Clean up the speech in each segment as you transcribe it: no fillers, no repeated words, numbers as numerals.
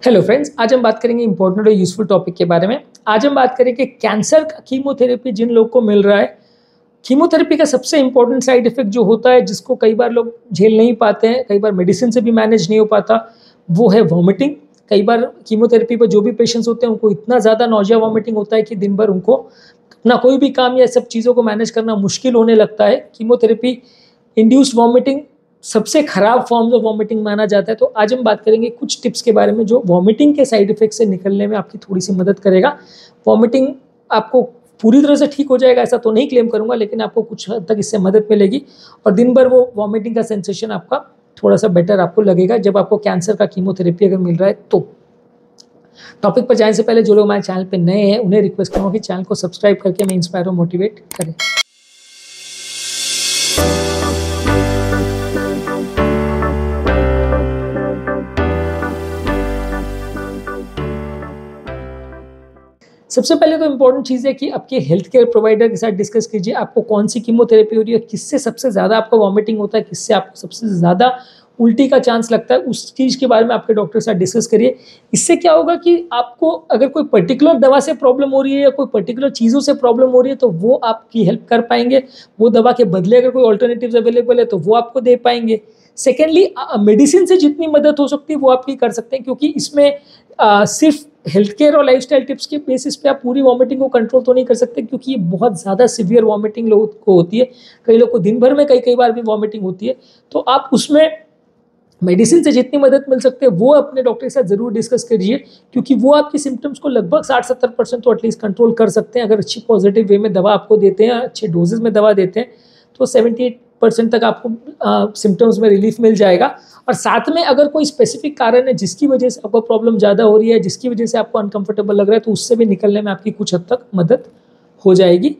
Hello friends, आज हम बात करेंगे इंपॉर्टेंट और यूजफुल टॉपिक के बारे में। आज हम बात करेंगे कैंसर का कीमोथेरेपी जिन लोगों को मिल रहा है। कीमोथेरेपी का सबसे इंपॉर्टेंट साइड इफेक्ट जो होता है, जिसको कई बार लोग झेल नहीं पाते हैं, कई बार मेडिसिन से भी मैनेज नहीं हो पाता, वो है वॉमिटिंग। कई बार कीमोथेरेपी पर जो भी पेशेंट्स होते हैं उनको इतना ज़्यादा नौजिया वॉमिटिंग होता है कि दिन भर उनको अपना कोई भी काम या सब चीज़ों को मैनेज करना मुश्किल होने लगता है। कीमोथेरेपी इंड्यूस्ड वॉमिटिंग सबसे खराब फॉर्म्स ऑफ वॉमिटिंग माना जाता है। तो आज हम बात करेंगे कुछ टिप्स के बारे में जो वॉमिटिंग के साइड इफेक्ट से निकलने में आपकी थोड़ी सी मदद करेगा। वॉमिटिंग आपको पूरी तरह से ठीक हो जाएगा ऐसा तो नहीं क्लेम करूंगा, लेकिन आपको कुछ हद तक इससे मदद मिलेगी और दिन भर वो वॉमिटिंग का सेंसेशन आपका थोड़ा सा बेटर आपको लगेगा जब आपको कैंसर का कीमोथेरेपी अगर मिल रहा है तो। टॉपिक पर जाने से पहले जो लोग हमारे चैनल पर नए हैं उन्हें रिक्वेस्ट करूँगा कि चैनल को सब्सक्राइब करके हमें इंस्पायर और मोटिवेट करें। सबसे पहले तो इम्पोर्टेंट चीज़ है कि आपके हेल्थ केयर प्रोवाइडर के साथ डिस्कस कीजिए आपको कौन सी कीमोथेरेपी हो रही है, किससे सबसे ज़्यादा आपका वॉमिटिंग होता है, किससे आपको सबसे ज़्यादा उल्टी का चांस लगता है, उस चीज़ के बारे में आपके डॉक्टर के साथ डिस्कस करिए। इससे क्या होगा कि आपको अगर कोई पर्टिकुलर दवा से प्रॉब्लम हो रही है या कोई पर्टिकुलर चीज़ों से प्रॉब्लम हो रही है तो वो आपकी हेल्प कर पाएंगे। वो दवा के बदले अगर कोई ऑल्टरनेटिव्स अवेलेबल है तो वो आपको दे पाएंगे। सेकेंडली, मेडिसिन से जितनी मदद हो सकती है वो आप ही कर सकते हैं, क्योंकि इसमें सिर्फ हेल्थ केयर और लाइफस्टाइल टिप्स के बेसिस पे आप पूरी वॉमिटिंग को कंट्रोल तो नहीं कर सकते, क्योंकि ये बहुत ज़्यादा सीवियर वॉमिटिंग लोगों को होती है। कई लोग को दिन भर में कई बार भी वॉमिटिंग होती है। तो आप उसमें मेडिसिन से जितनी मदद मिल सकती है वो अपने डॉक्टर के साथ ज़रूर डिस्कस करिए, क्योंकि वो आपकी सिम्टम्स को लगभग 60-70% तो एटलीस्ट कंट्रोल कर सकते हैं। अगर अच्छी पॉजिटिव वे में दवा आपको देते हैं, अच्छे डोजेज में दवा देते हैं, तो 78% तक आपको सिम्टम्स में रिलीफ मिल जाएगा। और साथ में अगर कोई स्पेसिफिक कारण है जिसकी वजह से आपको प्रॉब्लम ज़्यादा हो रही है, जिसकी वजह से आपको अनकंफर्टेबल लग रहा है, तो उससे भी निकलने में आपकी कुछ हद तक मदद हो जाएगी।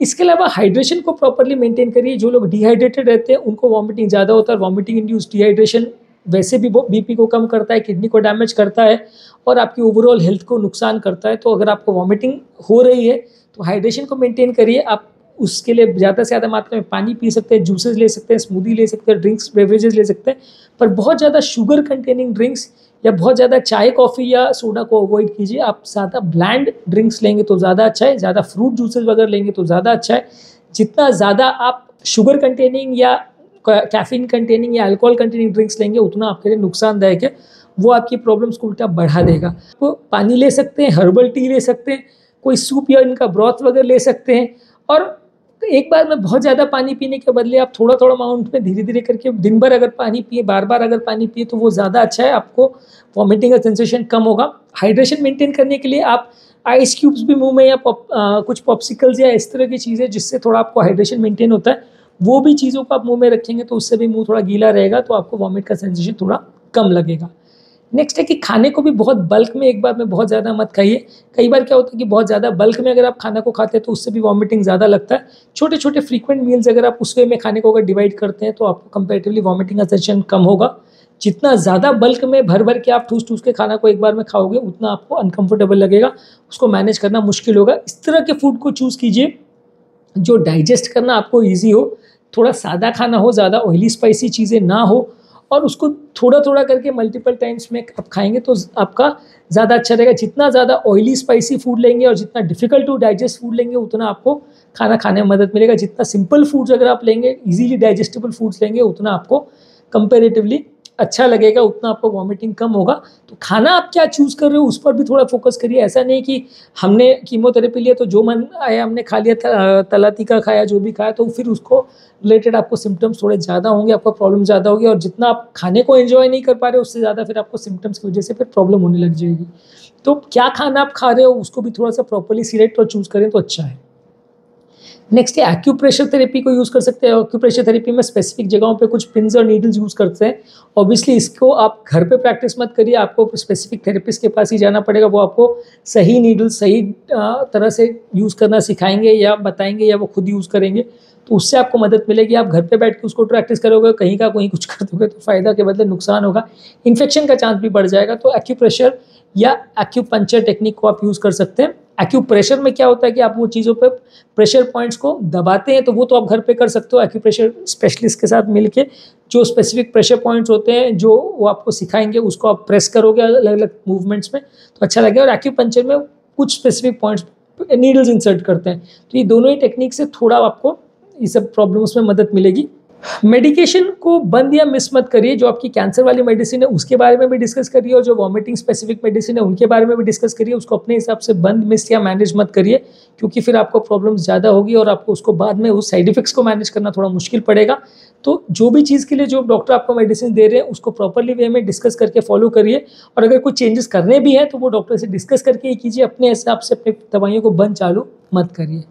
इसके अलावा हाइड्रेशन को प्रॉपरली मेंटेन करिए। जो लोग डिहाइड्रेटेड रहते हैं उनको वॉमिटिंग ज़्यादा होता है। वॉमिटिंग इंड्यूस्ड डिहाइड्रेशन वैसे भी बीपी को कम करता है, किडनी को डैमेज करता है और आपकी ओवरऑल हेल्थ को नुकसान करता है। तो अगर आपको वॉमिटिंग हो रही है तो हाइड्रेशन को मेंटेन करिए। आप उसके लिए ज़्यादा से ज़्यादा मात्रा में पानी पी सकते हैं, जूसेस ले सकते हैं, स्मूदी ले सकते हैं, ड्रिंक्स बेवरेजेस ले सकते हैं, पर बहुत ज़्यादा शुगर कंटेनिंग ड्रिंक्स या बहुत ज़्यादा चाय कॉफ़ी या सोडा को अवॉइड कीजिए। आप ज़्यादा ब्लैंड ड्रिंक्स लेंगे तो ज़्यादा अच्छा है, ज़्यादा फ्रूट जूसेस वगैरह लेंगे तो ज़्यादा अच्छा है। जितना ज़्यादा आप शुगर कंटेनिंग या कैफीन कंटेनिंग या अल्कोहल कंटेनिंग ड्रिंक्स लेंगे उतना आपके लिए नुकसानदायक है। वो आपकी प्रॉब्लम्स को उल्टा बढ़ा देगा। तो पानी ले सकते हैं, हर्बल टी ले सकते हैं, कोई सूप या इनका ब्रॉथ वगैरह ले सकते हैं। और एक बार में बहुत ज़्यादा पानी पीने के बदले आप थोड़ा थोड़ा अमाउंट में धीरे धीरे करके दिन भर अगर पानी पिए, बार बार अगर पानी पिए तो वो ज़्यादा अच्छा है। आपको वॉमिटिंग का सेंसेशन कम होगा। हाइड्रेशन मेंटेन करने के लिए आप आइस क्यूब्स भी मुंह में या कुछ पॉप्सिकल्स या इस तरह की चीज़ें जिससे थोड़ा आपको हाइड्रेशन मेंटेन होता है, वो भी चीज़ों को आप मुंह में रखेंगे तो उससे भी मुंह थोड़ा गीला रहेगा, तो आपको वॉमिट का सेंसेशन थोड़ा कम लगेगा। नेक्स्ट है कि खाने को भी बहुत बल्क में एक बार में बहुत ज़्यादा मत खाइए। कई बार क्या होता है कि बहुत ज़्यादा बल्क में अगर आप खाना को खाते हैं तो उससे भी वॉमिटिंग ज़्यादा लगता है। छोटे छोटे फ्रीक्वेंट मील्स अगर आप उस वे में खाने को अगर डिवाइड करते हैं तो आपको कंपैरेटिवली वॉमिटिंग का सेंसेशन कम होगा। जितना ज़्यादा बल्क में भर भर के आप ठूस के खाना को एक बार में खाओगे उतना आपको अनकम्फर्टेबल लगेगा, उसको मैनेज करना मुश्किल होगा। इस तरह के फूड को चूज़ कीजिए जो डाइजेस्ट करना आपको ईजी हो, थोड़ा सादा खाना हो, ज़्यादा ऑयली स्पाइसी चीज़ें ना हो, और उसको थोड़ा थोड़ा करके मल्टीपल टाइम्स में आप खाएंगे तो आपका ज़्यादा अच्छा रहेगा। जितना ज़्यादा ऑयली स्पाइसी फूड लेंगे और जितना डिफिकल्ट टू डाइजेस्ट फूड लेंगे उतना आपको खाना खाने में मदद मिलेगा। जितना सिंपल फूड्स अगर आप लेंगे, इजीली डाइजेस्टेबल फूड्स लेंगे, उतना आपको कंपेरेटिवली अच्छा लगेगा, उतना आपको वॉमिटिंग कम होगा। तो खाना आप क्या चूज़ कर रहे हो उस पर भी थोड़ा फोकस करिए। ऐसा नहीं कि हमने कीमोथेरेपी लिया तो जो मन आया हमने खा लिया, तला तीखा खाया, जो भी खाया, तो फिर उसको रिलेटेड आपको सिम्टम्स थोड़े ज़्यादा होंगे, आपको प्रॉब्लम ज़्यादा होगी। और जितना आप खाने को एंजॉय नहीं कर पा रहे हो उससे ज़्यादा फिर आपको सिम्टम्स की वजह से फिर प्रॉब्लम होने लग जाएगी। तो क्या खाना आप खा रहे हो उसको भी थोड़ा सा प्रॉपरली सिलेक्ट और चूज़ करें तो अच्छा है। नेक्स्ट है एक्यूप्रेशर थेरेपी को यूज़ कर सकते हैं। एक्यूप्रेशर थेरेपी में स्पेसिफिक जगहों पे कुछ पिन्स और नीडल्स यूज़ करते हैं। ऑब्वियसली इसको आप घर पे प्रैक्टिस मत करिए, आपको स्पेसिफिक थेरेपिस्ट के पास ही जाना पड़ेगा। वो आपको सही नीडल्स सही तरह से यूज़ करना सिखाएंगे या बताएंगे या वो खुद यूज़ करेंगे, तो उससे आपको मदद मिलेगी। आप घर पे बैठ के उसको प्रैक्टिस करोगे, कहीं का कहीं कुछ कर दोगे तो फ़ायदा के बदले नुकसान होगा, इन्फेक्शन का चांस भी बढ़ जाएगा। तो एक्यूप्रेशर या एक्यूपंक्चर टेक्निक को आप यूज़ कर सकते हैं। एक्यूप्रेशर में क्या होता है कि आप वो चीज़ों पे प्रेशर पॉइंट्स को दबाते हैं, तो वो तो आप घर पे कर सकते हो एक्यूप्रेशर स्पेशलिस्ट के साथ मिलके। जो स्पेसिफिक प्रेशर पॉइंट्स होते हैं जो वो आपको सिखाएंगे, उसको आप प्रेस करोगे अलग अलग मूवमेंट्स में तो अच्छा लगेगा। और एक्यूपंक्चर में कुछ स्पेसिफिक पॉइंट्स नीडल्स इंसर्ट करते हैं। तो ये दोनों ही टेक्निक से थोड़ा आपको ये सब प्रॉब्लम्स में मदद मिलेगी। मेडिकेशन को बंद या मिस मत करिए। जो आपकी कैंसर वाली मेडिसिन है उसके बारे में भी डिस्कस करिए, और जो वॉमिटिंग स्पेसिफिक मेडिसिन है उनके बारे में भी डिस्कस करिए। उसको अपने हिसाब से बंद, मिस या मैनेज मत करिए, क्योंकि फिर आपको प्रॉब्लम्स ज़्यादा होगी और आपको उसको बाद में उस साइड इफेक्ट्स को मैनेज करना थोड़ा मुश्किल पड़ेगा। तो जो भी चीज़ के लिए जो डॉक्टर आपको मेडिसिन दे रहे हैं उसको प्रॉपरली वे में डिस्कस करके फॉलो करिए। और अगर कोई चेंजेस करने भी हैं तो वो डॉक्टर से डिस्कस करके ही कीजिए, अपने हिसाब से अपनी दवाइयों को बंद चालू मत करिए।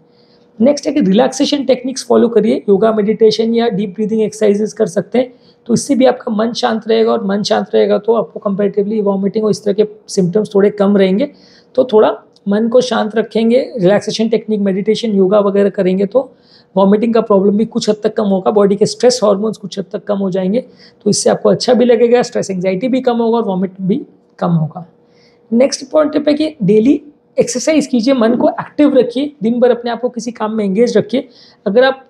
नेक्स्ट है कि रिलैक्सेशन टेक्निक्स फॉलो करिए। योगा, मेडिटेशन या डीप ब्रीदिंग एक्सरसाइजेस कर सकते हैं, तो इससे भी आपका मन शांत रहेगा, और मन शांत रहेगा तो आपको कंपैरेटिवली वॉमिटिंग और इस तरह के सिम्टम्स थोड़े कम रहेंगे। तो थोड़ा मन को शांत रखेंगे, रिलैक्सेशन टेक्निक, मेडिटेशन, योगा वगैरह करेंगे तो वॉमिटिंग का प्रॉब्लम भी कुछ हद तक कम होगा। बॉडी के स्ट्रेस हार्मोन्स कुछ हद तक कम हो जाएंगे, तो इससे आपको अच्छा भी लगेगा, स्ट्रेस एंग्जाइटी भी कम होगा और वॉमिट भी कम होगा। नेक्स्ट पॉइंट टिप है कि डेली एक्सरसाइज कीजिए, मन को एक्टिव रखिए, दिन भर अपने आप को किसी काम में एंगेज रखिए। अगर आप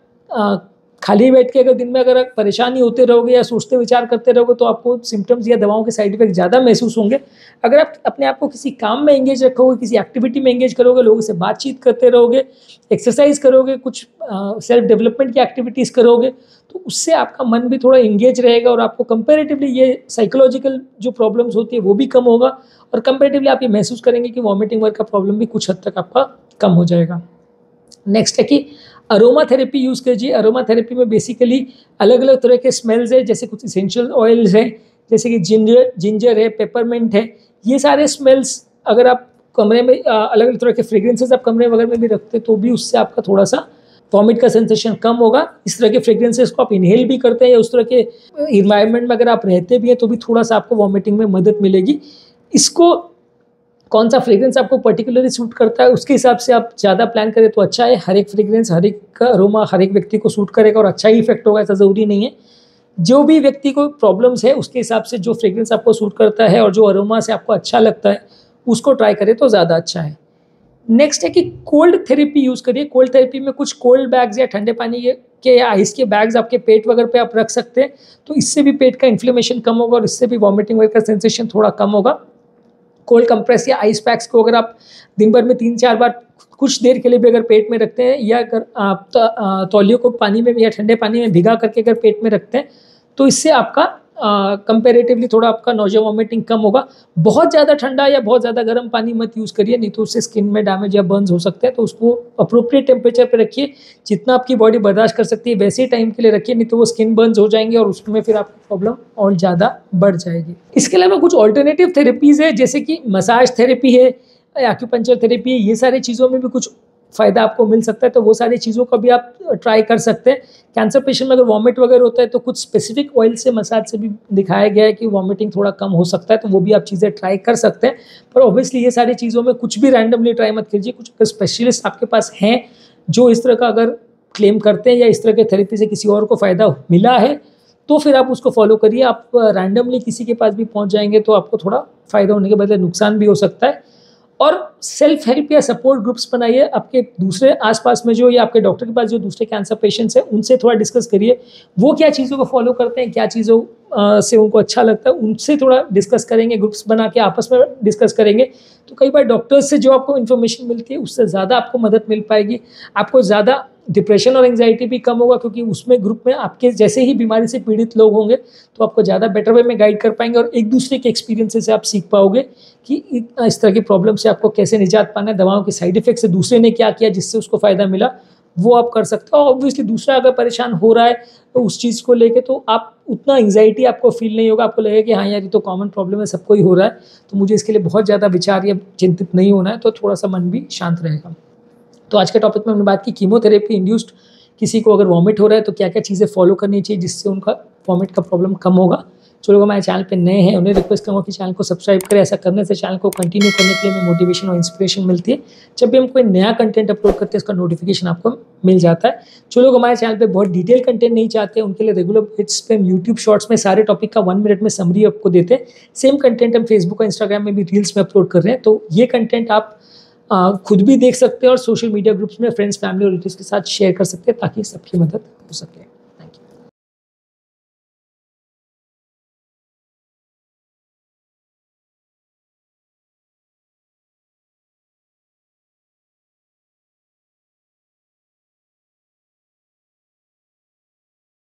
खाली बैठ के अगर दिन में अगर आप परेशानी होते रहोगे या सोचते विचार करते रहोगे तो आपको सिम्टम्स या दवाओं के साइड इफेक्ट ज़्यादा महसूस होंगे। अगर आप अपने आप को किसी काम में एंगेज रखोगे, किसी एक्टिविटी में एंगेज करोगे, लोगों से बातचीत करते रहोगे, एक्सरसाइज करोगे, कुछ सेल्फ डेवलपमेंट की एक्टिविटीज़ करोगे, तो उससे आपका मन भी थोड़ा एंगेज रहेगा और आपको कंपैरेटिवली ये साइकोलॉजिकल जो प्रॉब्लम्स होती है वो भी कम होगा, और कंपैरेटिवली आप ये महसूस करेंगे कि वॉमिटिंग वर्क का प्रॉब्लम भी कुछ हद तक आपका कम हो जाएगा। नेक्स्ट है कि अरोमा थेरेपी यूज़ कीजिए। अरोमा थेरेपी में बेसिकली अलग अलग तरह के स्मेल्स है, जैसे कुछ इसेंशियल ऑयल्स हैं, जैसे कि जिंजर है, पेपरमेंट है। ये सारे स्मेल्स अगर आप कमरे में अलग अलग तरह के फ्रेग्रेंसेस आप कमरे वगैरह में भी रखते तो भी उससे आपका थोड़ा सा वॉमिट का सेंसेशन कम होगा। इस तरह के फ्रेग्रेंसेस को आप इनहेल भी करते हैं या उस तरह के इन्वायरमेंट में अगर आप रहते भी हैं तो भी थोड़ा सा आपको वॉमिटिंग में मदद मिलेगी। इसको कौन सा फ्रेग्रेंस आपको पर्टिकुलरली सूट करता है उसके हिसाब से आप ज़्यादा प्लान करें तो अच्छा है। हर एक फ्रेग्रेंस, हर एक का अरोमा हर एक व्यक्ति को सूट करेगा और अच्छा ही इफेक्ट होगा, ऐसा ज़रूरी नहीं है। जो भी व्यक्ति को प्रॉब्लम्स है उसके हिसाब से जो फ्रेग्रेंस आपको सूट करता है और जो अरोमा से आपको अच्छा लगता है उसको ट्राई करें तो ज़्यादा अच्छा है। नेक्स्ट है कि कोल्ड थेरेपी यूज़ करिए। कोल्ड थेरेपी में कुछ कोल्ड बैग्स या ठंडे पानी के या आइस के बैग्स आपके पेट वगैरह पे आप रख सकते हैं, तो इससे भी पेट का इन्फ्लेमेशन कम होगा और इससे भी वॉमिटिंग वगैरह का सेंसेशन थोड़ा कम होगा। कोल्ड कंप्रेस या आइस पैक्स को अगर आप दिन भर में 3-4 बार कुछ देर के लिए भी अगर पेट में रखते हैं, या अगर आप तौलियों को पानी में या ठंडे पानी में भिगा करके अगर पेट में रखते हैं, तो इससे आपका कंपैरेटिवली थोड़ा आपका नोजिया वॉमिटिंग कम होगा। बहुत ज़्यादा ठंडा या बहुत ज़्यादा गर्म पानी मत यूज़ करिए, नहीं तो उससे स्किन में डैमेज या बर्न्स हो सकते हैं। तो उसको अप्रोप्रिएट टेम्परेचर पे रखिए, जितना आपकी बॉडी बर्दाश्त कर सकती है वैसे ही टाइम के लिए रखिए, नहीं तो वो स्किन बर्न्स हो जाएंगे और उसमें फिर आपकी प्रॉब्लम और ज़्यादा बढ़ जाएगी। इसके अलावा कुछ ऑल्टरनेटिव थेरेपीज़ है, जैसे कि मसाज थेरेपी है, एक्यूपंक्चर थेरेपी है। ये सारी चीज़ों में भी कुछ फ़ायदा आपको मिल सकता है, तो वो सारी चीज़ों का भी आप ट्राई कर सकते हैं। कैंसर पेशेंट में अगर वॉमिट वगैरह होता है तो कुछ स्पेसिफिक ऑयल से मसाज से भी दिखाया गया है कि वॉमिटिंग थोड़ा कम हो सकता है, तो वो भी आप चीज़ें ट्राई कर सकते हैं। पर ऑब्वियसली ये सारी चीज़ों में कुछ भी रैंडमली ट्राई मत कीजिए। कुछ स्पेशलिस्ट आपके पास हैं जो इस तरह का अगर क्लेम करते हैं या इस तरह के थेरेपी से किसी और को फ़ायदा मिला है तो फिर आप उसको फॉलो करिए। आप रैंडमली किसी के पास भी पहुँच जाएंगे तो आपको थोड़ा फ़ायदा होने के बदले नुकसान भी हो सकता है। और सेल्फ हेल्प या सपोर्ट ग्रुप्स बनाइए। आपके दूसरे आसपास में जो या आपके डॉक्टर के पास जो दूसरे कैंसर पेशेंट्स हैं उनसे थोड़ा डिस्कस करिए, वो क्या चीज़ों को फॉलो करते हैं, क्या चीज़ों से उनको अच्छा लगता है, उनसे थोड़ा डिस्कस करेंगे। ग्रुप्स बना के आपस में डिस्कस करेंगे तो कई बार डॉक्टर्स से जो आपको इन्फॉर्मेशन मिलती है उससे ज़्यादा आपको मदद मिल पाएगी। आपको ज़्यादा डिप्रेशन और एंग्जाइटी भी कम होगा, क्योंकि उसमें ग्रुप में आपके जैसे ही बीमारी से पीड़ित लोग होंगे तो आपको ज़्यादा बेटर वे में गाइड कर पाएंगे और एक दूसरे के एक्सपीरियंसेस से आप सीख पाओगे कि इस तरह की प्रॉब्लम से आपको कैसे निजात पाना है, दवाओं के साइड इफेक्ट से दूसरे ने क्या किया जिससे उसको फ़ायदा मिला, वो आप कर सकते हो। ऑब्वियसली दूसरा अगर परेशान हो रहा है तो उस चीज़ को लेके तो आप उतना एंग्जाइटी आपको फील नहीं होगा। आपको लगेगा कि हाँ यार ये तो कॉमन प्रॉब्लम है, सबको ही हो रहा है, तो मुझे इसके लिए बहुत ज़्यादा विचार या चिंतित नहीं होना है, तो थोड़ा सा मन भी शांत रहेगा। तो आज के टॉपिक में हमने बात की कीमोथेरेपी इंड्यूस्ड किसी को अगर वॉमिट हो रहा है तो क्या क्या चीज़ें फॉलो करनी चाहिए जिससे उनका वॉमिट का प्रॉब्लम कम होगा। जो लोग हमारे चैनल पे नए हैं उन्हें रिक्वेस्ट करूँगा कि चैनल को सब्सक्राइब करें। ऐसा करने से चैनल को कंटिन्यू करने के लिए हमें मोटिवेशन और इंस्पिरेशन मिलती है। जब भी हम कोई नया कंटेंट अपलोड करते हैं उसका नोटिफिकेशन आपको मिल जाता है। जो लोग हमारे चैनल पे बहुत डिटेल कंटेंट नहीं चाहते उनके लिए रेगुलर बेसिस पे हम यूट्यूब शॉर्ट्स में सारे टॉपिक का 1 मिनट में समरी आपको देते हैं। सेम कंटेंट हम फेसबुक और इंस्टाग्राम में भी रील्स में अपलोड कर रहे हैं, तो ये कंटेंट आप खुद भी देख सकते हैं और सोशल मीडिया ग्रुप्स में फ्रेंड्स, फैमिली और रिलेटिव्स के साथ शेयर कर सकते हैं ताकि सबकी मदद हो सके।